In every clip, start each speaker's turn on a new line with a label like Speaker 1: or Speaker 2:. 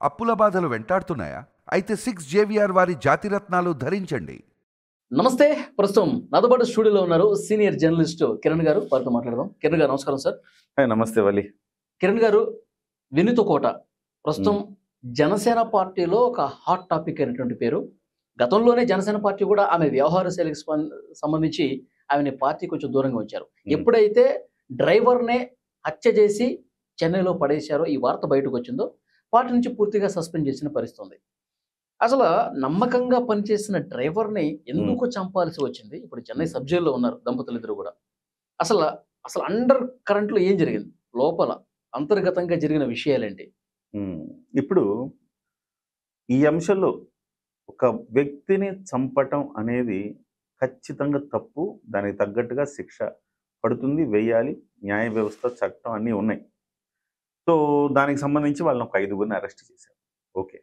Speaker 1: అప్పుల బాధలు వెంటాడుతున్నాయా? అయితే 6 జేవిఆర్ వారి జాతిరత్నాలు ధరించండి.
Speaker 2: నమస్తే. ప్రస్తుతం నాతో పాటు స్టూడియోలో ఉన్నారు సీనియర్ జర్నలిస్ట్ కిరణ్ గారు. వారితో మాట్లాడదాం. కిరణ్ గారు నమస్కారం సార్.
Speaker 3: నమస్తే వలి.
Speaker 2: కిరణ్ గారు, వినూత కోట ప్రస్తుతం జనసేన పార్టీలో ఒక హాట్ టాపిక్ అయినటువంటి పేరు. గతంలోనే జనసేన పార్టీ కూడా ఆమె వ్యవహార శైలికి సంబంధించి ఆమెని పార్టీ కొంచెం దూరంగా ఉంచారు. ఎప్పుడైతే డ్రైవర్నే హత్య చేసి చెన్నైలో పడేశారో, ఈ వార్త బయటకు వచ్చిందో పార్టీ నుంచి పూర్తిగా సస్పెండ్ చేసిన పరిస్థితి ఉంది. అసలు నమ్మకంగా పనిచేసిన డ్రైవర్ని ఎందుకు చంపాల్సి వచ్చింది? ఇప్పుడు చెన్నై సబ్ జైల్లో ఉన్నారు దంపతులు ఇద్దరు కూడా. అసలు అసలు అండర్ కరెంట్లో ఏం జరిగింది? లోపల అంతర్గతంగా జరిగిన విషయాలేంటి?
Speaker 3: ఇప్పుడు ఈ అంశంలో ఒక వ్యక్తిని చంపటం అనేది ఖచ్చితంగా తప్పు. దానికి తగ్గట్టుగా శిక్ష పడుతుంది, వేయాలి. న్యాయ వ్యవస్థ, చట్టం అన్నీ ఉన్నాయి. సో దానికి సంబంధించి వాళ్ళని ఒక 5గురిని అరెస్ట్ చేశారు. ఓకే,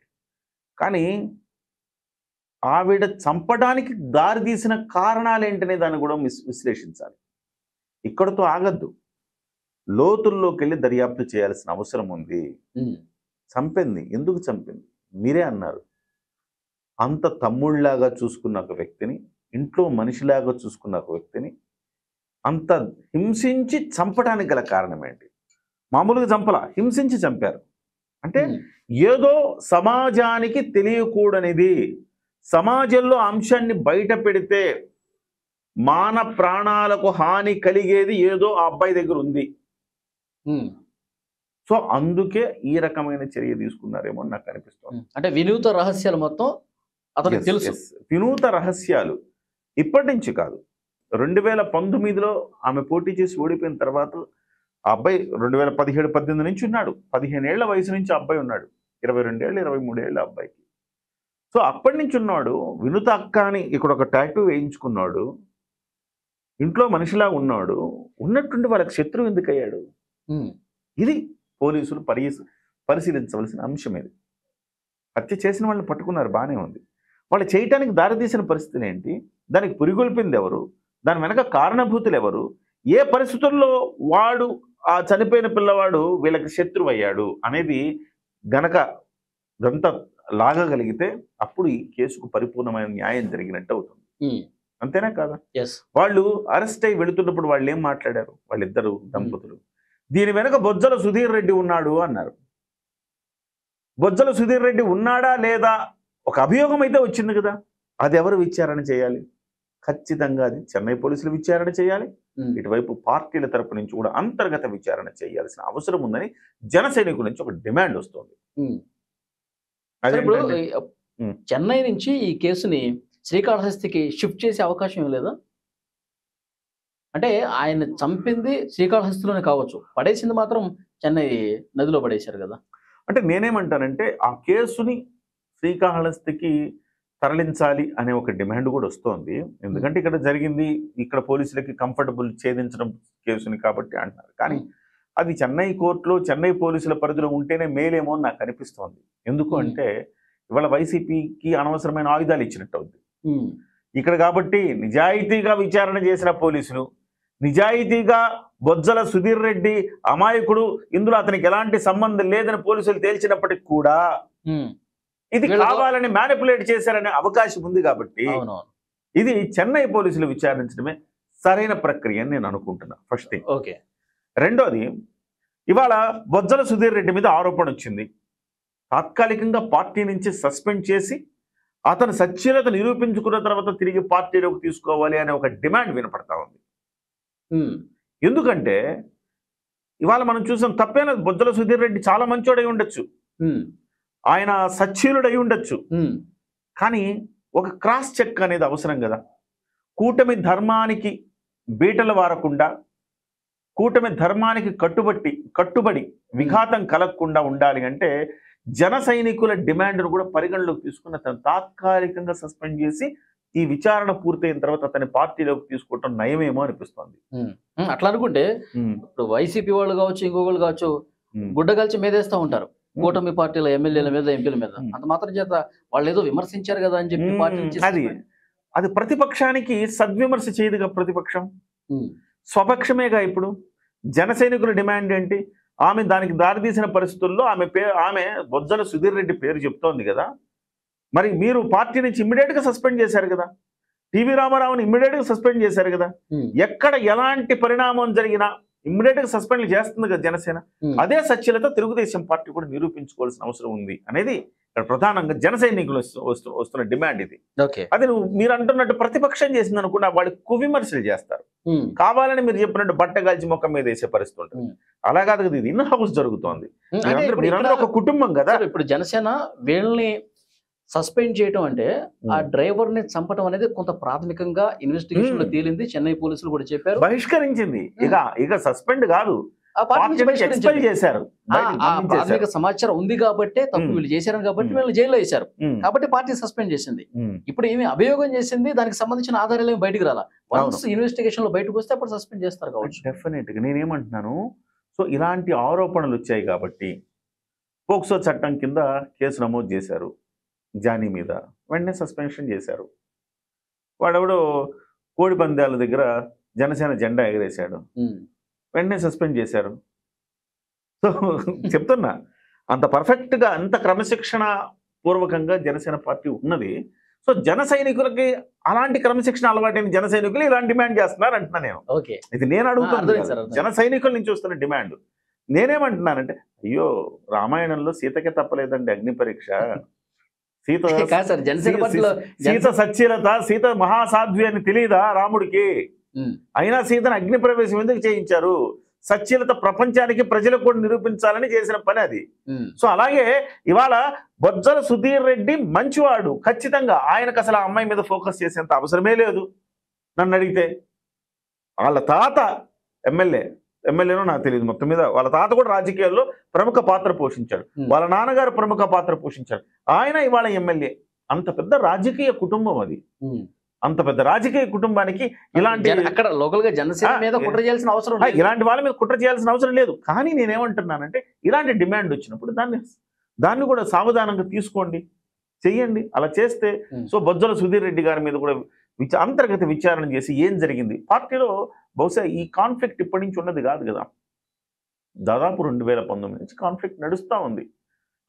Speaker 3: కానీ ఆవిడ చంపడానికి దారి తీసిన కారణాలు ఏంటనే దాన్ని కూడా విశ్లేషించాలి. ఇక్కడతో ఆగద్దు, లోతుల్లోకి వెళ్ళి దర్యాప్తు చేయాల్సిన అవసరం ఉంది. చంపింది ఎందుకు చంపింది? మీరే అన్నారు. అంత తమ్ముళ్లాగా చూసుకున్న ఒక వ్యక్తిని, ఇంట్లో మనిషిలాగా చూసుకున్న ఒక వ్యక్తిని అంత హింసించి చంపడానికి గల కారణం ఏంటి? మామూలుగా చంపలా, హింసించి చంపారు. అంటే ఏదో సమాజానికి తెలియకూడనిది, సమాజంలో అంశాన్ని బయట పెడితే మాన ప్రాణాలకు హాని కలిగేది ఏదో ఆ అబ్బాయి దగ్గర ఉంది. సో అందుకే ఈ రకమైన చర్య తీసుకున్నారేమో నాకు అనిపిస్తుంది.
Speaker 2: అంటే వినూత రహస్యాలు మొత్తం అతనికి తెలుసు.
Speaker 3: వినూత రహస్యాలు ఇప్పటి నుంచి కాదు, 2019లో ఆమె పోటీ చేసి ఓడిపోయిన తర్వాత ఆ అబ్బాయి 2017-18 నుంచి ఉన్నాడు. 15 ఏళ్ల వయసు నుంచి ఆ అబ్బాయి ఉన్నాడు. 22 ఏళ్ళు 23 ఏళ్ళ అబ్బాయికి. సో అప్పటి నుంచి ఉన్నాడు. వినూత అక్క అని ఇక్కడ ఒక టాటూ వేయించుకున్నాడు. ఇంట్లో మనిషిలా ఉన్నాడు. ఉన్నట్టుండి వాళ్ళకి శత్రువు ఎందుకు అయ్యాడు? ఇది పోలీసులు పరిశీలించవలసిన అంశం. ఇది హత్య చేసిన వాళ్ళని పట్టుకున్నారు, బాగానే ఉంది. వాళ్ళు చేయటానికి దారితీసిన పరిస్థితి ఏంటి? దానికి పురిగొల్పింది ఎవరు? దాని వెనక కారణభూతులు ఎవరు? ఏ పరిస్థితుల్లో వాడు, ఆ చనిపోయిన పిల్లవాడు వీళ్ళకి శత్రువు అయ్యాడు అనేది గనక గంత లాగగలిగితే అప్పుడు ఈ కేసుకు పరిపూర్ణమైన న్యాయం జరిగినట్టు అవుతుంది. అంతేనా కాదా? వాళ్ళు అరెస్ట్ అయి వెళుతున్నప్పుడు వాళ్ళు ఏం మాట్లాడారు? వాళ్ళిద్దరు దంపతులు, దీని వెనక బొజ్జల సుధీర్ రెడ్డి ఉన్నాడు అన్నారు. బొజ్జల సుధీర్ రెడ్డి ఉన్నాడా లేదా ఒక అభియోగం అయితే వచ్చింది కదా, అది ఎవరు విచారణ చేయాలి? ఖచ్చితంగా అది చెన్నై పోలీసులు విచారణ చేయాలి. ఇటువైపు పార్టీల తరపు నుంచి కూడా అంతర్గత విచారణ చేయాల్సిన అవసరం ఉందని జన సైనికుల నుంచి ఒక డిమాండ్ వస్తుంది.
Speaker 2: చెన్నై నుంచి ఈ కేసుని శ్రీకాళహస్తికి షిఫ్ట్ చేసే అవకాశం ఏం లేదా? అంటే ఆయన చంపింది శ్రీకాళహస్తిలోనే కావచ్చు, పడేసింది మాత్రం చెన్నై నదిలో పడేశారు కదా.
Speaker 3: అంటే నేనేమంటానంటే ఆ కేసుని శ్రీకాళహస్తికి తరలించాలి అనే ఒక డిమాండ్ కూడా వస్తోంది. ఎందుకంటే ఇక్కడ జరిగింది, ఇక్కడ పోలీసులకి కంఫర్టబుల్ ఛేదించడం కేసుని కాబట్టి అంటున్నారు. కానీ అది చెన్నై కోర్టులో, చెన్నై పోలీసుల పరిధిలో ఉంటేనే మేలేమో అని నాకు అనిపిస్తోంది. ఎందుకు అంటే ఇవాళ వైసీపీకి అనవసరమైన ఆయుధాలు ఇచ్చినట్టు అవుతుంది ఇక్కడ. కాబట్టి నిజాయితీగా విచారణ చేసిన పోలీసులు, నిజాయితీగా బొజ్జల సుధీర్ రెడ్డి అమాయకుడు, ఇందులో అతనికి ఎలాంటి సంబంధం లేదని పోలీసులు తేల్చినప్పటికి కూడా ఇది కావాలని మ్యానిపులేట్ చేశారనే అవకాశం ఉంది. కాబట్టి ఇది చెన్నై పోలీసులు విచారించడమే సరైన ప్రక్రియ అని నేను అనుకుంటున్నా. First thing.
Speaker 2: ఓకే.
Speaker 3: రెండోది, ఇవాళ బొజ్జల సుధీర్ రెడ్డి మీద ఆరోపణ వచ్చింది. తాత్కాలికంగా పార్టీ నుంచి సస్పెండ్ చేసి అతను సత్యత నిరూపించుకున్న తర్వాత తిరిగి పార్టీలోకి తీసుకోవాలి అనే ఒక డిమాండ్ వినపడతా ఉంది. ఎందుకంటే ఇవాళ మనం చూసాం, తప్పేనా? బొజ్జల సుధీర్ రెడ్డి చాలా మంచోడై ఉండొచ్చు, ఆయన సచ్చీలుడై ఉండొచ్చు, కానీ ఒక క్రాస్ చెక్ అనేది అవసరం కదా. కూటమి ధర్మానికి బీటలు వారకుండా, కూటమి ధర్మానికి కట్టుబడి విఘాతం కలగకుండా ఉండాలి అంటే జన సైనికుల డిమాండ్ను కూడా పరిగణలోకి తీసుకుని అతను తాత్కాలికంగా సస్పెండ్ చేసి ఈ విచారణ పూర్తయిన తర్వాత అతని పార్టీలోకి తీసుకోవటం నయమేమో అనిపిస్తుంది.
Speaker 2: అట్లా అనుకుంటే ఇప్పుడు వైసీపీ వాళ్ళు కావచ్చు, ఇంకొకళ్ళు కావచ్చు, గుడ్డ కలిసి మీదేస్తూ ఉంటారు కూటమి పార్టీల ఎమ్మెల్యేల మీద, ఎంపీల మీద. అంత మాత్రం చేత వాళ్ళు ఏదో విమర్శించారు కదా అని చెప్పి
Speaker 3: అది ప్రతిపక్షానికి సద్విమర్శ చేయదుగా. ప్రతిపక్షం స్వపక్షమేగా. ఇప్పుడు జన సైనికుల డిమాండ్ ఏంటి? ఆమె దానికి దారితీసిన పరిస్థితుల్లో ఆమె బొజ్జల సుధీర్ రెడ్డి పేరు చెప్తోంది కదా. మరి మీరు పార్టీ నుంచి ఇమ్మీడియట్గా సస్పెండ్ చేశారు కదా, టీవీ రామారావుని ఇమ్మీడియట్గా సస్పెండ్ చేశారు కదా. ఎక్కడ ఎలాంటి పరిణామం జరిగినా ఇమ్మీడియట్గా సస్పెండ్ చేస్తుంది కదా జనసేన. అదే సత్యలత తెలుగుదేశం పార్టీ కూడా నిరూపించుకోవాల్సిన అవసరం ఉంది అనేది ఇక్కడ ప్రధానంగా జన సైనికులు వస్తున్న డిమాండ్ ఇది. అది మీరు అంటున్నట్టు ప్రతిపక్షం చేసింది అనుకున్నా వాడి కువిమర్శలు చేస్తారు, కావాలని మీరు చెప్పినట్టు బట్టగాల్చి ముఖం మీద వేసే పరిస్థితి ఉంటుంది. అలా కాదు కదా, ఇది ఇన్ హౌస్ జరుగుతోంది. మీరందరూ ఒక కుటుంబం కదా.
Speaker 2: ఇప్పుడు జనసేన వీళ్ళని సస్పెండ్ చేయడం అంటే ఆ డ్రైవర్ ని చంపడం అనేది కొంత ప్రాథమికంగా ఇన్వెస్టిగేషన్ లో తేలింది. చెన్నై పోలీసులు కూడా చెప్పారు,
Speaker 3: బహిష్కరించింది. ఇక సస్పెండ్ కాదు, చేశారు.
Speaker 2: ప్రాథమిక సమాచారం ఉంది కాబట్టి తప్పు వీళ్ళు చేశారని కాబట్టి వీళ్ళు జైల్లో వేశారు కాబట్టి పార్టీ సస్పెండ్ చేసింది. ఇప్పుడు ఏమి అభియోగం చేసింది, దానికి సంబంధించిన ఆధారాలు ఏమి బయటకు రాలా. వన్స్ ఇన్వెస్టిగేషన్ లో బయటకు వస్తే అప్పుడు సస్పెండ్ చేస్తారు కావచ్చు.
Speaker 3: డెఫినెట్ గా నేనేమంటున్నాను, సో ఇలాంటి ఆరోపణలు వచ్చాయి కాబట్టి పోక్సో చట్టం కింద కేసు నమోదు చేశారు జానీ మీద, వెంటనే సస్పెన్షన్ చేశారు. వాడెవడో కోడి పందాల దగ్గర జనసేన జెండా ఎగరేశాడు, వెంటనే సస్పెండ్ చేశారు. సో చెప్తున్నా, అంత పర్ఫెక్ట్గా అంత క్రమశిక్షణ పూర్వకంగా జనసేన పార్టీ ఉన్నది. సో జన సైనికులకి అలాంటి క్రమశిక్షణ అలవాటైన జన సైనికులు ఇలాంటి డిమాండ్ చేస్తున్నారు అంటున్నా నేను. ఇది నేను అడుగుతాను, జన సైనికుల నుంచి వస్తున్న డిమాండ్. నేనేమంటున్నానంటే, అయ్యో రామాయణంలో సీతకే తప్పలేదండి అగ్ని పరీక్ష. సీత సత్యలత, సీత మహాసాధ్వి అని తెలియదా రాముడికి? అయినా సీతను అగ్ని ప్రవేశం ఎందుకు చేయించారు? సత్యలత ప్రపంచానికి ప్రజలకు కూడా నిరూపించాలని చేసిన పని అది. సో అలాగే ఇవాళ బొజ్జల సుధీర్ రెడ్డి మంచివాడు, ఖచ్చితంగా ఆయనకు అసలు ఆ అమ్మాయి మీద ఫోకస్ చేసేంత అవసరమే లేదు నన్ను అడిగితే. వాళ్ళ తాత ఎమ్మెల్యేనో నాకు తెలియదు, మొత్తం మీద వాళ్ళ తాత కూడా రాజకీయాల్లో ప్రముఖ పాత్ర పోషించాడు, వాళ్ళ నాన్నగారు ప్రముఖ పాత్ర పోషించాడు, ఆయన ఇవాళ ఎమ్మెల్యే. అంత పెద్ద రాజకీయ కుటుంబం అది. అంత పెద్ద రాజకీయ కుటుంబానికి ఇలాంటి
Speaker 2: అక్కడ లోకల్ గా జనసేన మీద కుట్ర చేయాల్సిన అవసరం,
Speaker 3: ఇలాంటి వాళ్ళ మీద కుట్ర చేయాల్సిన అవసరం లేదు. కానీ నేనేమంటున్నానంటే, ఇలాంటి డిమాండ్ వచ్చినప్పుడు దాన్ని కూడా సావధానంగా తీసుకోండి, చెయ్యండి. అలా చేస్తే సో బొజ్జల సుధీర్ రెడ్డి గారి మీద కూడా అంతర్గత విచారణ చేసి ఏం జరిగింది పార్టీలో. బహుశా ఈ కాన్ఫ్లిక్ట్ ఇప్పటి నుంచి ఉన్నది కాదు కదా, దాదాపు 2019 నుంచి కాన్ఫ్లిక్ట్ నడుస్తూ ఉంది,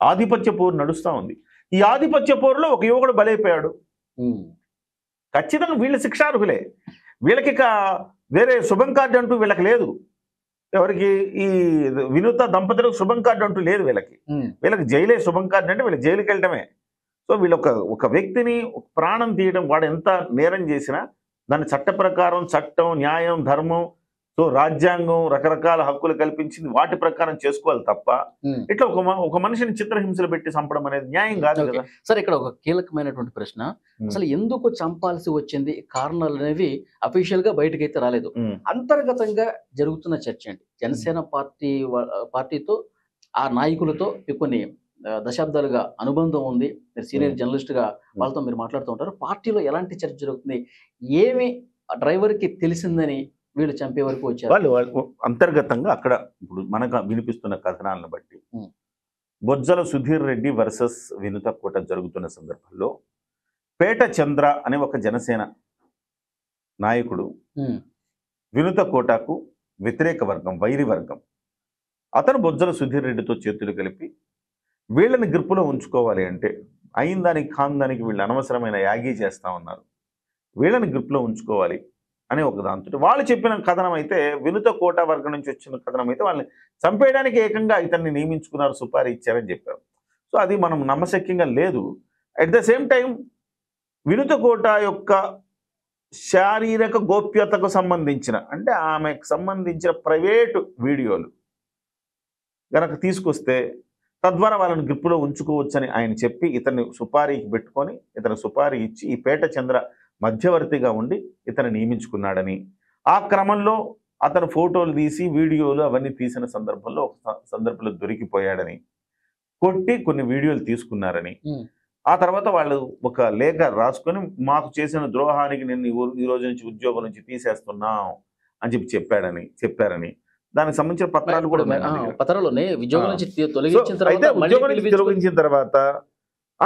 Speaker 3: ఆధిపత్య పోరు నడుస్తూ ఉంది. ఈ ఆధిపత్య పోరులో ఒక యువకుడు బలైపోయాడు. ఖచ్చితంగా వీళ్ళ శిక్షార్హులే, వీళ్ళకి ఇక వేరే శుభం కార్డు అంటూ వీళ్ళకి లేదు. ఎవరికి? ఈ వినూత దంపతులకు శుభం కార్డు అంటూ లేదు వీళ్ళకి జైలే శుభం కార్డు, అంటే వీళ్ళకి జైలుకి వెళ్ళటమే. సో వీళ్ళు ఒక వ్యక్తిని ప్రాణం తీయడం, వాడు ఎంత నేరం చేసినా దాని చట్ట ప్రకారం, చట్టం, న్యాయం, ధర్మం, సో రాజ్యాంగం రకరకాల హక్కులు కల్పించింది, వాటి ప్రకారం చేసుకోవాలి తప్ప ఇట్లా ఒక మనిషిని చిత్రహింసలు పెట్టి చంపడం అనేది న్యాయం కాదు కదా.
Speaker 2: సార్ ఇక్కడ ఒక కీలకమైనటువంటి ప్రశ్న, అసలు ఎందుకు చంపాల్సి వచ్చింది, కారణాలు అనేవి అఫీషియల్ గా బయటకు అయితే రాలేదు. అంతర్గతంగా జరుగుతున్న చర్చ ఏంటి? జనసేన పార్టీతో ఆ నాయకులతో కొన్ని దశాబ్దాలుగా అనుబంధం ఉంది, మీరు సీనియర్ జర్నలిస్ట్ గా వాళ్ళతో మీరు మాట్లాడుతూ ఉంటారు. పార్టీలో ఎలాంటి చర్చ జరుగుతుంది, ఏమి డ్రైవర్ కి తెలిసిందని వీళ్ళు చంపే వరకు వచ్చారు?
Speaker 3: వాళ్ళు అంతర్గతంగా అక్కడ ఇప్పుడు మనకు వినిపిస్తున్న కథనాలను బట్టి బొజ్జల సుధీర్ రెడ్డి వర్సెస్ వినుత కోట జరుగుతున్న సందర్భంలో పేట చంద్ర అనే ఒక జనసేన నాయకుడు వినుత కోటకు వ్యతిరేక వర్గం, వైరి వర్గం, అతను బొజ్జల సుధీర్ రెడ్డితో చేతులు కలిపి వీళ్ళని గ్రిప్పులో ఉంచుకోవాలి అంటే అయిన దానికి కాని దానికి వీళ్ళు అనవసరమైన యాగీ చేస్తూ ఉన్నారు, వీళ్ళని గ్రిప్లో ఉంచుకోవాలి అనే ఒక దాంతో వాళ్ళు చెప్పిన కథనం అయితే, వినుత కోట వర్గం నుంచి వచ్చిన కథనం అయితే వాళ్ళని చంపేయడానికి ఏకంగా ఇతన్ని నియమించుకున్నారు, సుపారీ ఇచ్చారని చెప్పారు. సో అది మనం నమ్మశక్యంగా లేదు. అట్ ద సేమ్ టైం వినుత కోట యొక్క శారీరక గోప్యతకు సంబంధించిన, అంటే ఆమెకు సంబంధించిన ప్రైవేటు వీడియోలు గనక తీసుకొస్తే తద్వారా వాళ్ళని గ్రిప్పులో ఉంచుకోవచ్చని ఆయన చెప్పి ఇతన్ని సుపారీకి పెట్టుకొని, ఇతను సుపారీ ఇచ్చి ఈ పేట చంద్ర మధ్యవర్తిగా ఉండి ఇతను నియమించుకున్నాడని, ఆ క్రమంలో అతను ఫోటోలు తీసి వీడియోలు అవన్నీ తీసిన సందర్భంలో ఒక సందర్భంలో దొరికిపోయాడని, కొట్టి కొన్ని వీడియోలు తీసుకున్నారని, ఆ తర్వాత వాళ్ళు ఒక లేఖ రాసుకొని మాకు చేసిన ద్రోహానికి నేను ఈ రోజు నుంచి ఉద్యోగం నుంచి తీసేస్తున్నాం అని చెప్పారని దానికి సంబంధించిన పత్రాలు కూడా తొలగించిన తర్వాత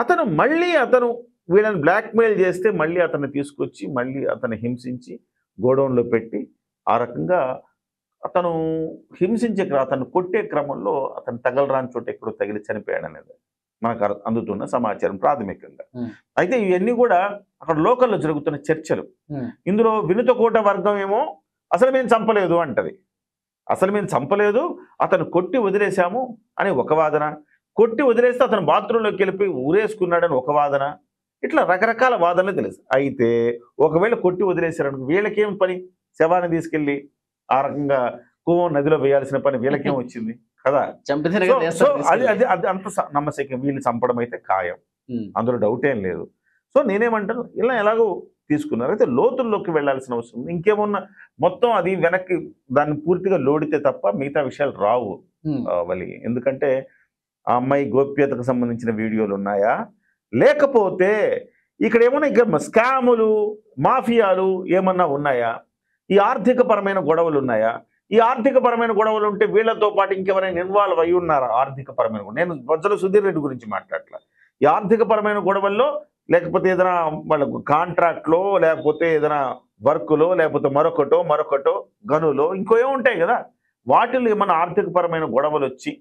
Speaker 3: అతను వీళ్ళని బ్లాక్మెయిల్ చేస్తే మళ్ళీ అతన్ని తీసుకొచ్చి మళ్ళీ అతన్ని హింసించి గోడౌన్లో పెట్టి ఆ రకంగా అతను హింసించే అతను కొట్టే క్రమంలో అతను తగలరాని చోట ఎక్కడో తగిలి చనిపోయాడు అనేది మనకు అందుతున్న సమాచారం ప్రాథమికంగా. అయితే ఇవన్నీ కూడా అక్కడ లోకల్లో జరుగుతున్న చర్చలు. ఇందులో వినుతకోట వర్గం ఏమో అసలు మేము చంపలేదు అంటది, అసలు మేము చంపలేదు, అతను కొట్టి వదిలేశాము అని ఒక వాదన, కొట్టి వదిలేస్తే అతను బాత్రూంలోకి వెళ్ళిపోయి ఊరేసుకున్నాడని ఒక వాదన. ఇట్లా రకరకాల వాదనలు తెలుసు. అయితే ఒకవేళ కొట్టి వదిలేశారనుకో వీళ్ళకేం పని, శవాన్ని తీసుకెళ్ళి ఆ రకంగా కువం నదిలో వేయాల్సిన పని వీళ్ళకేం వచ్చింది కదా. సో అది అది అది అంత నమ్మశక్యం, వీళ్ళు చంపడం అయితే ఖాయం, అందులో డౌట్ ఏం లేదు. సో నేనేమంటాను, ఇలా ఎలాగో తీసుకున్నారు. అయితే లోతుల్లోకి వెళ్లాల్సిన అవసరం ఉంది. ఇంకేమన్నా మొత్తం అది వెనక్కి దాన్ని పూర్తిగా లోడితే తప్ప మిగతా విషయాలు రావు వలి. ఎందుకంటే ఆ అమ్మాయి గోప్యతకు సంబంధించిన వీడియోలు ఉన్నాయా, లేకపోతే ఇక్కడ ఏమన్నా ఇక స్కాములు మాఫియాలు ఏమన్నా ఉన్నాయా, ఈ ఆర్థిక పరమైన గొడవలు ఉన్నాయా, ఈ ఆర్థిక పరమైన గొడవలు ఉంటే వీళ్ళతో పాటు ఇంకెవరైనా ఇన్వాల్వ్ అయి ఉన్నారా ఆర్థిక పరమైన, నేను బొజ్జల సుధీర్ రెడ్డి గురించి మాట్లాడట్లా, ఈ ఆర్థిక పరమైన గొడవల్లో లేకపోతే ఏదైనా వాళ్ళకు కాంట్రాక్ట్లో లేకపోతే ఏదైనా వర్క్లో లేకపోతే మరొకటో గనులో ఇంకో ఏముంటాయి కదా, వాటిల్లో ఏమన్నా ఆర్థిక పరమైన గొడవలు వచ్చి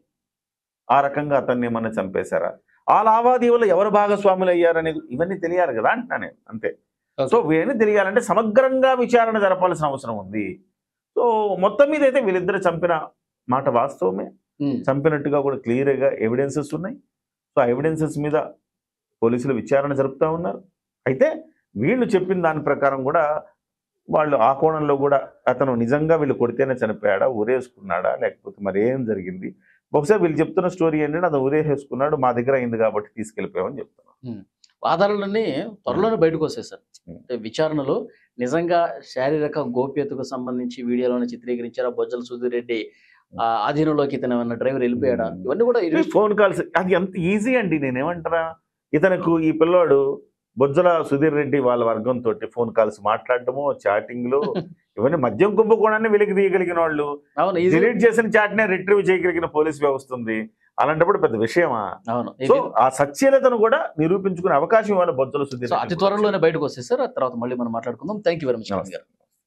Speaker 3: ఆ రకంగా అతన్ని ఏమన్నా చంపేశారా, ఆ లావాదేవీలో ఎవరు భాగస్వాములు అయ్యారనేది ఇవన్నీ తెలియాలి కదా అంటున్నా నేను, అంతే. సో ఇవన్నీ తెలియాలంటే సమగ్రంగా విచారణ జరపాల్సిన అవసరం ఉంది. సో మొత్తం మీద అయితే వీళ్ళిద్దరు చంపిన మాట వాస్తవమే, చంపినట్టుగా కూడా క్లియర్గా ఎవిడెన్సెస్ ఉన్నాయి. సో ఆ ఎవిడెన్సెస్ మీద పోలీసులు విచారణ జరుపుతూ ఉన్నారు. అయితే వీళ్ళు చెప్పిన దాని ప్రకారం కూడా వాళ్ళు ఆ కోణంలో కూడా అతను నిజంగా వీళ్ళు కొడితేనే చనిపోయాడా, ఊరేసుకున్నాడా, లేకపోతే మరి ఏం జరిగింది, బహుశా వీళ్ళు చెప్తున్న స్టోరీ ఏంటంటే అది ఊరేసుకున్నాడు, మా దగ్గర అయింది కాబట్టి తీసుకెళ్ళిపోయామని చెప్తున్నాను.
Speaker 2: ఆధారాలన్నీ త్వరలోనే బయటకు వస్తాయి సార్. అంటే విచారణలో నిజంగా శారీరక గోప్యతకు సంబంధించి వీడియోలోనే చిత్రీకరించారా, బొజ్జల సుధీర్ రెడ్డి ఆధీనంలోకి ఇతను ఏమన్నా డ్రైవర్ వెళ్ళిపోయాడా, ఇవన్నీ కూడా
Speaker 3: ఫోన్ కాల్స్ అది ఎంత ఈజీ అండి. నేనేమంటారా, ఇతనికి ఈ పిల్లోడు బొజ్జల సుధీర్ రెడ్డి వాళ్ళ వర్గంతో ఫోన్ కాల్స్ మాట్లాడటము, చాటింగ్లు, ఇవన్నీ మద్యం కుంభకోణాన్ని వెలికి తీయగలిగిన వాళ్ళు, డిలీట్ చేసిన చాట్నే రిట్రీవ్ చేయగలిగిన పోలీస్ వ్యవస్థ ఉంది. అలాంటప్పుడు పెద్ద విషయమా? సో ఆ సత్యలతను కూడా నిరూపించుకునే అవకాశం ఇవ్వాలి బొజ్జల సుధీర్.
Speaker 2: అతి త్వరలోనే బయటకు వస్తాయి సార్. ఆ తర్వాత మళ్ళీ మనం మాట్లాడుకుందాం. థ్యాంక్ యూ వెరీ మచ్ గారు.